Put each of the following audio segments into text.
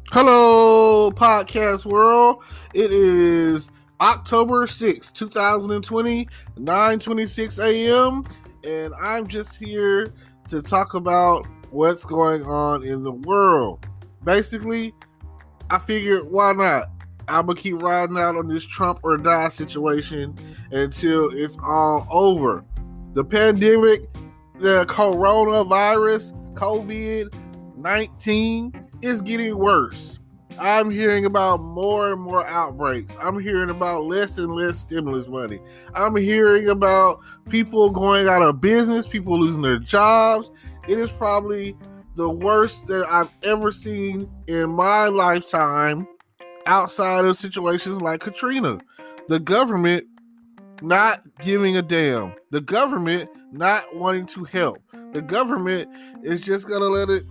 Hello, podcast world. It is October 6th, 2020, 9:26 a.m., and I'm just here to talk about what's going on in the world. Basically, I figured why not? I'm going to keep riding out on this Trump or die situation until it's all over. The pandemic, the coronavirus, COVID 19 is getting worse. I'm hearing about more and more outbreaks. I'm hearing about less and less stimulus money. I'm hearing about people going out of business, people losing their jobs. It is probably the worst that I've ever seen in my lifetime outside of situations like Katrina. The government not giving a damn. The government not wanting to help. The government is just going to let it.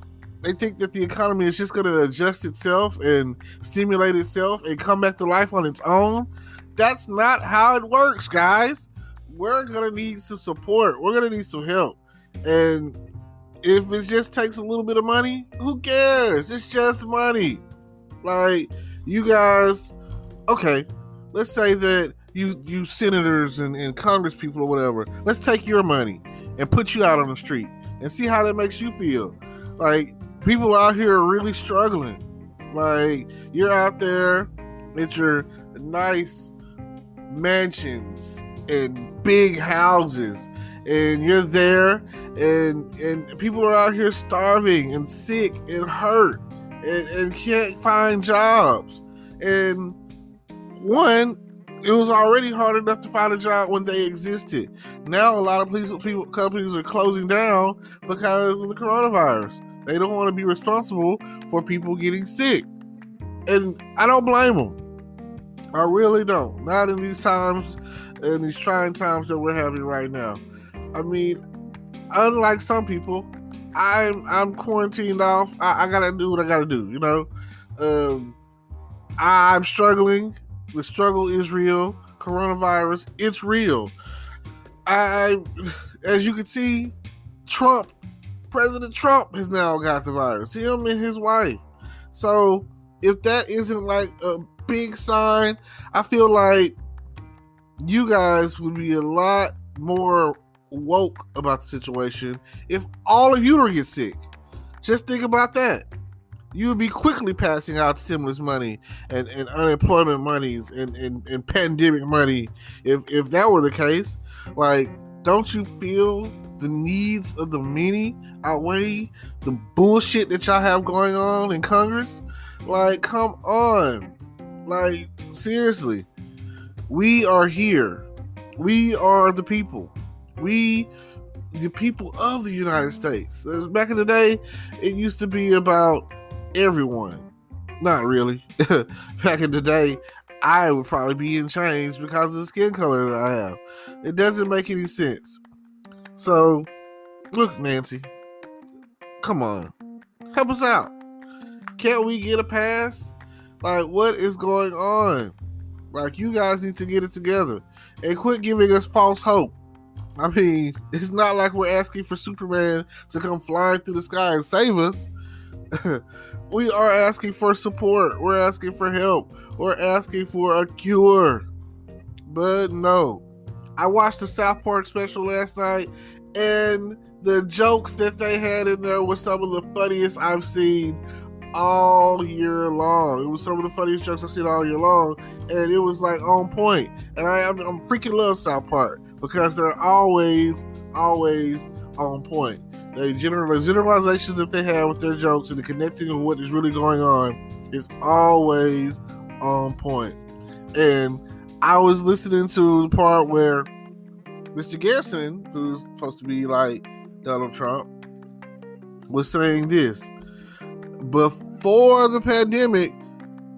They think that the economy is just going to adjust itself and stimulate itself and come back to life on its own. That's not how it works, guys. We're going to need some support. We're going to need some help. And if it just takes a little bit of money, who cares? It's just money. Like, you guys, okay, let's say that you senators and Congress people or whatever, let's take your money and put you out on the street and see how that makes you feel. Like, people out here are really struggling. Like, you're out there at your nice mansions and big houses, and you're there, and people are out here starving and sick and hurt and can't find jobs. And one, it was already hard enough to find a job when they existed. Now a lot of companies are closing down because of the coronavirus. They don't want to be responsible for people getting sick. And I don't blame them. I really don't. Not in these times, in these trying times that we're having right now. I mean, unlike some people, I'm quarantined off. I gotta do what I gotta do, you know? I'm struggling. The struggle is real. Coronavirus, it's real. As you can see, President Trump has now got the virus. Him and his wife. So if that isn't like a big sign, I feel like you guys would be a lot more woke about the situation if all of you were to get sick. Just think about that. You would be quickly passing out stimulus money and unemployment monies and pandemic money if that were the case. Like, don't you feel the needs of the many outweigh the bullshit that y'all have going on in Congress? Like, come on. Like, seriously. We are here. We are the people. The people of the United States. Back in the day, it used to be about everyone. Not really. Back in the day, I would probably be in chains because of the skin color that I have. It doesn't make any sense. So, look, Nancy, come on. Help us out. Can't we get a pass? Like, what is going on? Like, you guys need to get it together and quit giving us false hope. I mean, it's not like we're asking for Superman to come flying through the sky and save us. We are asking for support. We're asking for help. We're asking for a cure. But no. I watched the South Park special last night, and the jokes that they had in there were some of the funniest I've seen all year long. It was some of the funniest jokes I've seen all year long, and it was like on point. And I'm freaking love South Park because they're always on point. The generalizations that they have with their jokes and the connecting of what is really going on is always on point. And I was listening to the part where Mr. Garrison, who's supposed to be like Donald Trump, was saying this. Before the pandemic,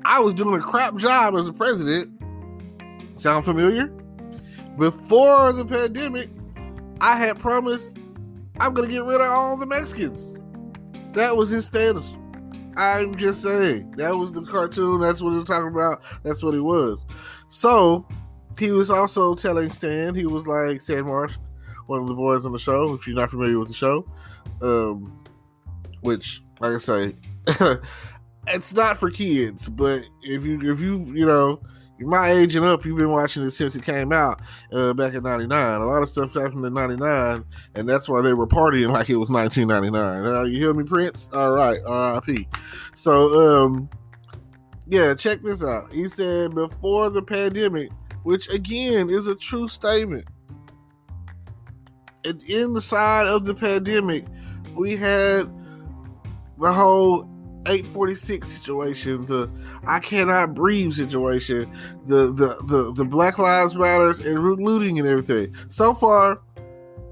I was doing a crap job as a president. Sound familiar? Before the pandemic, I had promised I'm going to get rid of all the Mexicans. That was his status. I'm just saying. That was the cartoon. That's what he was talking about. That's what he was. So, he was also telling Stan, he was like, Stan Marsh, one of the boys on the show, if you're not familiar with the show, which, like I say, it's not for kids, but if you you're my age and up, you've been watching it since it came out back in '99. A lot of stuff happened in '99, and that's why they were partying like it was 1999. You hear me, Prince? All right, R.I.P. So, yeah, check this out. He said before the pandemic, which again is a true statement. And in the side of the pandemic, we had the whole 846 situation, the I cannot breathe situation, the Black Lives Matters and looting and everything. So far,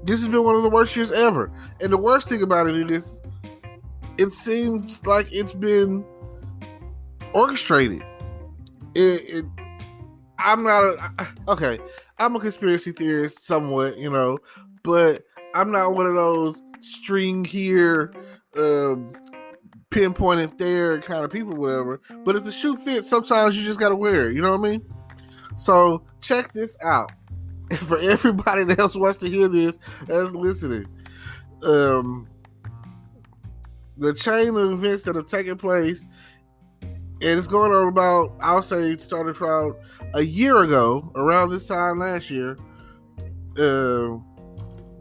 this has been one of the worst years ever. And the worst thing about it is, it seems like it's been orchestrated. I'm a conspiracy theorist somewhat, but I'm not one of those string here, pinpointed there kind of people, whatever. But if the shoe fits, sometimes you just gotta wear it. You know what I mean? So check this out. And for everybody that else wants to hear this, that's listening. The chain of events that have taken place, and it's going on about, I'll say it started from a year ago, around this time last year,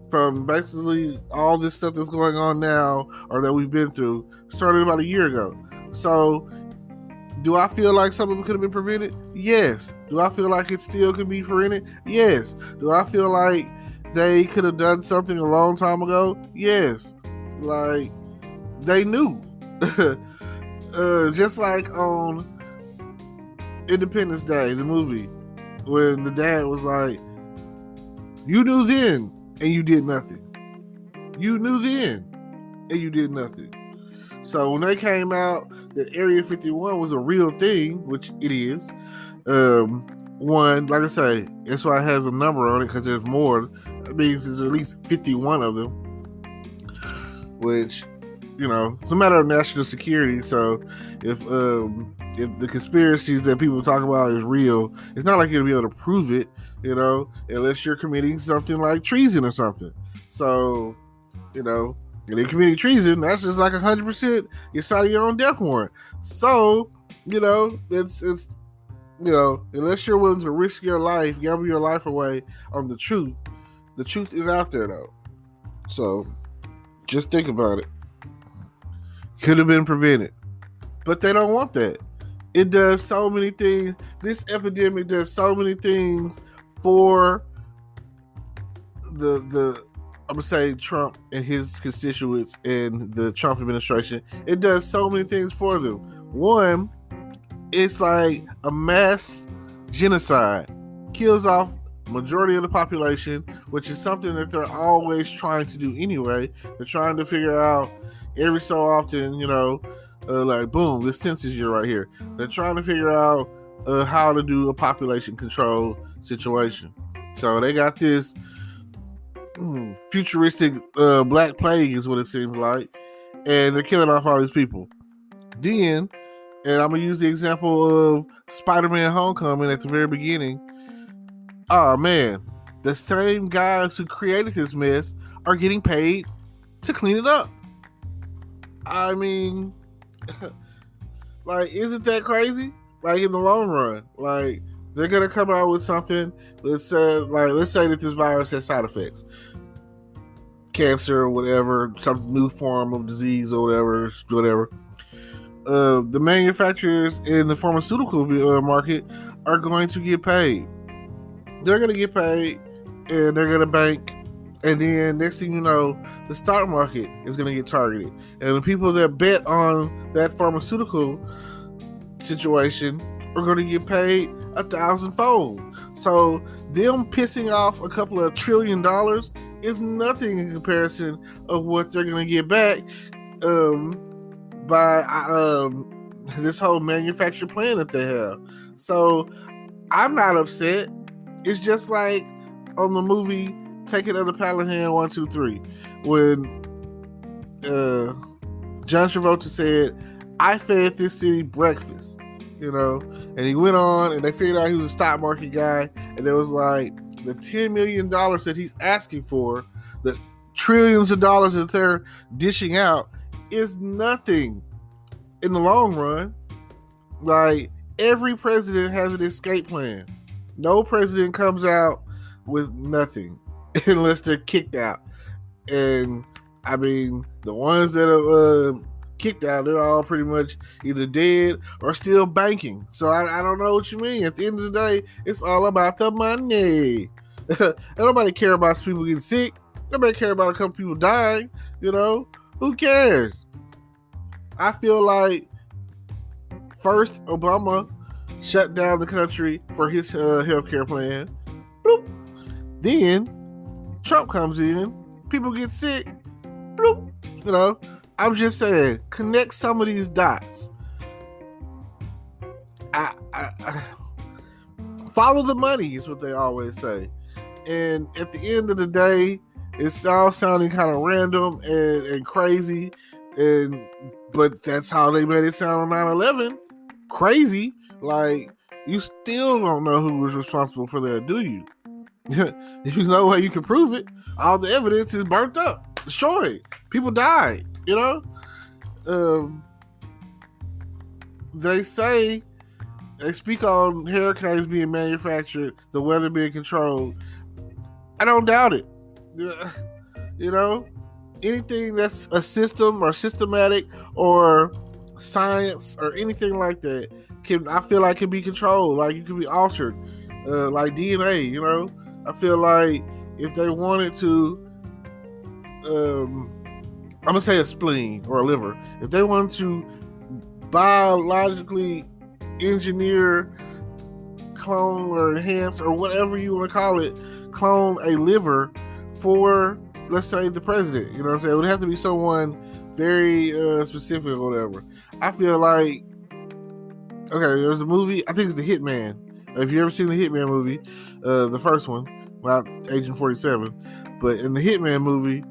from basically all this stuff that's going on now, or that we've been through, started about a year ago. So, do I feel like some of it could have been prevented? Yes. Do I feel like it still could be prevented? Yes. Do I feel like they could have done something a long time ago? Yes. Like, they knew. Just like on Independence Day, the movie, when the dad was like, you knew then and you did nothing. You knew then and you did nothing. So when they came out that Area 51 was a real thing, which it is, one, like I say, that's why it has a number on it, because there's more. It means there's at least 51 of them, which, it's a matter of national security. So if the conspiracies that people talk about is real, it's not like you're gonna be able to prove it, unless you're committing something like treason or something. So, and if committing treason, that's just like 100% you're signing your own death warrant. So, it's unless you're willing to risk your life, gamble your life away on the truth is out there though. So, just think about it. Could have been prevented, but they don't want that. It does so many things. This epidemic does so many things for the I'm gonna say Trump and his constituents and the Trump administration. It does so many things for them. One, it's like a mass genocide, kills off majority of the population, which is something that they're always trying to do anyway. They're trying to figure out every so often, like boom, this census year right here. They're trying to figure out how to do a population control situation. So they got this futuristic black plague is what it seems like, and they're killing off all these people. Then, and I'm gonna use the example of Spider-Man: Homecoming at the very beginning. Oh man, the same guys who created this mess are getting paid to clean it up. I mean, like, isn't that crazy? Like, in the long run, like, they're gonna come out with something. Let's say that this virus has side effects, cancer or whatever, some new form of disease or whatever. The manufacturers in the pharmaceutical market are going to get paid. They're going to get paid, and they're going to bank. And then next thing you know, the stock market is going to get targeted. And the people that bet on that pharmaceutical situation are going to get paid 1,000-fold. So them pissing off a couple of $1 trillion is nothing in comparison of what they're going to get back by this whole manufactured plan that they have. So I'm not upset. It's just like on the movie Take It Under Pallet Hand 1, 2, 3, when John Travolta said, I fed this city breakfast, and he went on and they figured out he was a stock market guy, and it was like the $10 million that he's asking for, the trillions of dollars that they're dishing out, is nothing in the long run, like, every president has an escape plan. No president comes out with nothing unless they're kicked out. And I mean, the ones that are kicked out, they're all pretty much either dead or still banking. So I don't know what you mean. At the end of the day, it's all about the money. Nobody care about people getting sick. Nobody care about a couple people dying. You know, who cares? I feel like first Obama shut down the country for his healthcare plan. Bloop. Then Trump comes in. People get sick. Bloop. You know, I'm just saying, connect some of these dots. I follow the money is what they always say. And at the end of the day, it's all sounding kind of random and crazy. But that's how they made it sound on 9/11. Crazy. Like, you still don't know who was responsible for that, do you? There's no way you can prove it. All the evidence is burnt up, destroyed. People died, you know? They speak on hurricanes being manufactured, the weather being controlled. I don't doubt it. You know? Anything that's a system or systematic or science or anything like that I feel like can be controlled. Like, it can be altered. Like DNA, you know? I feel like if they wanted to, I'm gonna say a spleen or a liver. If they wanted to biologically engineer, clone or enhance or whatever you want to call it, clone a liver for, let's say, the president. You know what I'm saying? It would have to be someone very specific or whatever. I feel like, okay, there's a movie, I think it's The Hitman. If you ever seen the Hitman movie, the first one, about Agent 47, but in the Hitman movie,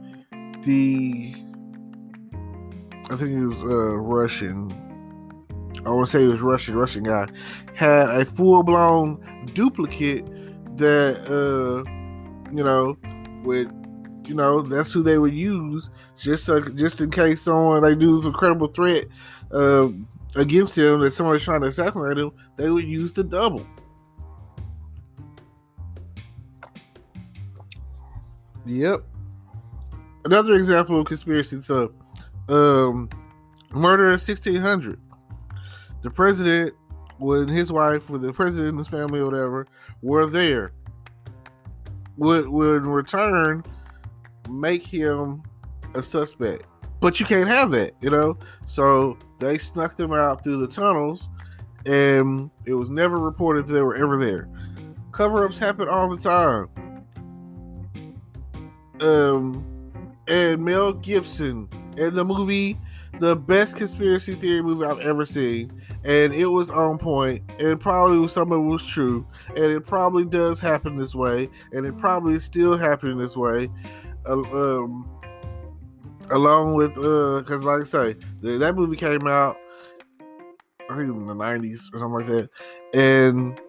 I think he was Russian. I want to say he was Russian guy, had a full-blown duplicate that, you know, with, you know, that's who they would use just in case they do some credible threat against him, that somebody's trying to assassinate him, they would use the double. Yep. Another example of conspiracy stuff. Murder in 1600. The president, when his wife, or the president and his family or whatever, were there, would in return make him a suspect. But you can't have that, you know? So they snuck them out through the tunnels, and it was never reported that they were ever there. Cover-ups happen all the time. And Mel Gibson in the movie, the best conspiracy theory movie I've ever seen, and it was on point, and probably some of it was true, and it probably does happen this way, and it probably is still happening this way, along with because like I say, that movie came out, I think in the 90s or something like that, and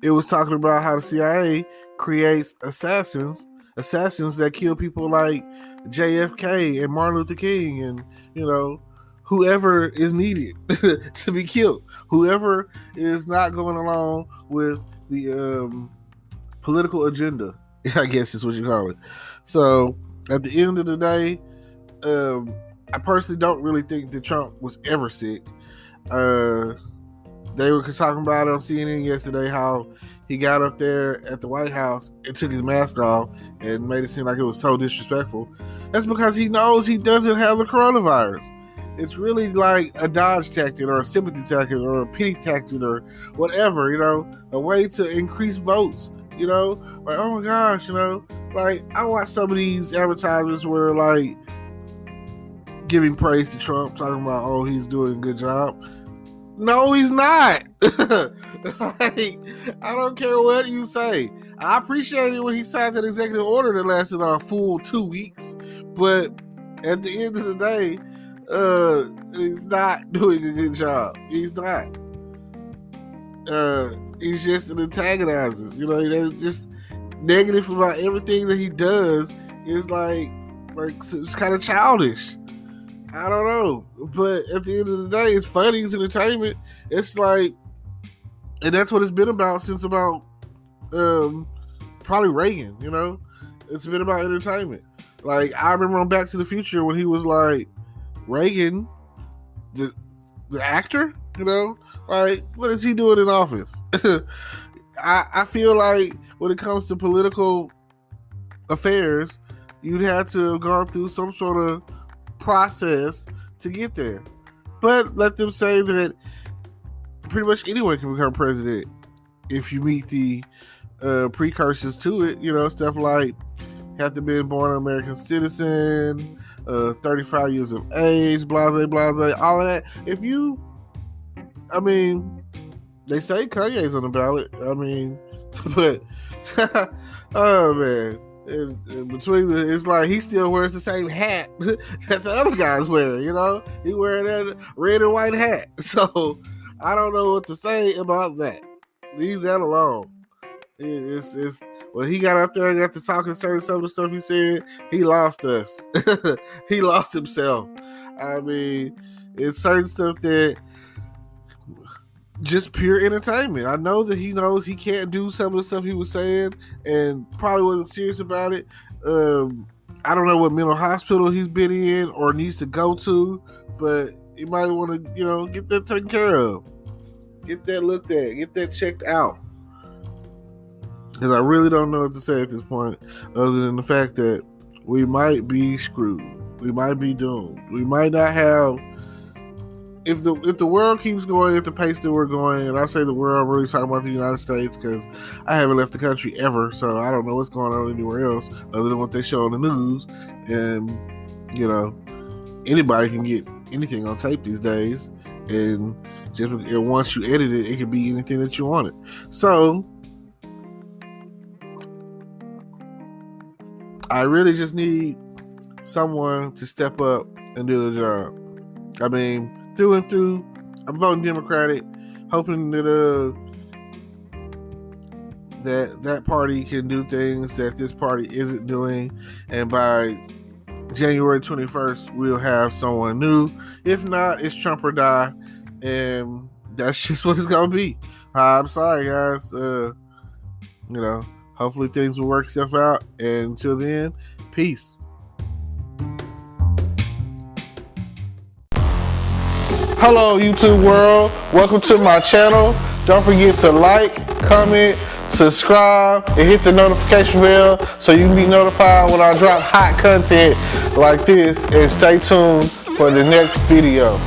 it was talking about how the CIA creates assassins that kill people like JFK and Martin Luther King, and, you know, whoever is needed to be killed, whoever is not going along with the political agenda, I guess is what you call it. So at the end of the day, I personally don't really think that Trump was ever sick. They were talking about it on CNN yesterday, how he got up there at the White House and took his mask off and made it seem like it was so disrespectful. That's because he knows he doesn't have the coronavirus. It's really like a dodge tactic or a sympathy tactic or a pity tactic or whatever, you know, a way to increase votes, you know, like, oh my gosh, you know, like, I watched some of these advertisements where, like, giving praise to Trump, talking about, oh, he's doing a good job. No, he's not. Like, I don't care what you say. I appreciate it when he signed that executive order that lasted a full 2 weeks, but at the end of the day, he's not doing a good job. He's not. He's just an antagonizer. You know, he's just negative about everything that he does. Is like it's kind of childish. I don't know, but at the end of the day, it's funny, it's entertainment. It's like, and that's what it's been about since about probably Reagan. You know, it's been about entertainment. Like I remember on Back to the Future when he was like Reagan, the actor. You know, like what is he doing in office? I feel like when it comes to political affairs, you'd have to have gone through some sort of process to get there. But let them say that pretty much anyone can become president if you meet the precursors to it. You know, stuff like have to be born an American citizen, 35 years of age, blase, blase, all of that. If you, I mean, they say Kanye's on the ballot. I mean, but oh man. It's like he still wears the same hat that the other guys wear, you know? He wearing that red and white hat. So I don't know what to say about that. Leave that alone. It's when he got up there and got to talking some of the stuff he said, he lost us. He lost himself. I mean, it's certain stuff that just pure entertainment. I know that he knows he can't do some of the stuff he was saying and probably wasn't serious about it. I don't know what mental hospital he's been in or needs to go to, but you might want to, you know, get that taken care of. Get that looked at. Get that checked out. Because I really don't know what to say at this point other than the fact that we might be screwed. We might be doomed. We might not have... If the world keeps going at the pace that we're going, and I say the world, I'm really talking about the United States because I haven't left the country ever, so I don't know what's going on anywhere else other than what they show on the news. And, you know, anybody can get anything on tape these days, and just once you edit it, it can be anything that you want it. So, I really just need someone to step up and do the job. I mean, through and through, I'm voting Democratic, hoping that that party can do things that this party isn't doing, and by January 21st, we'll have someone new. If not, it's Trump or die, and that's just what it's gonna be. I'm sorry, guys. You know, hopefully things will work itself out, and until then, peace. Hello, YouTube world. Welcome to my channel. Don't forget to like, comment, subscribe, and hit the notification bell so you can be notified when I drop hot content like this. And stay tuned for the next video.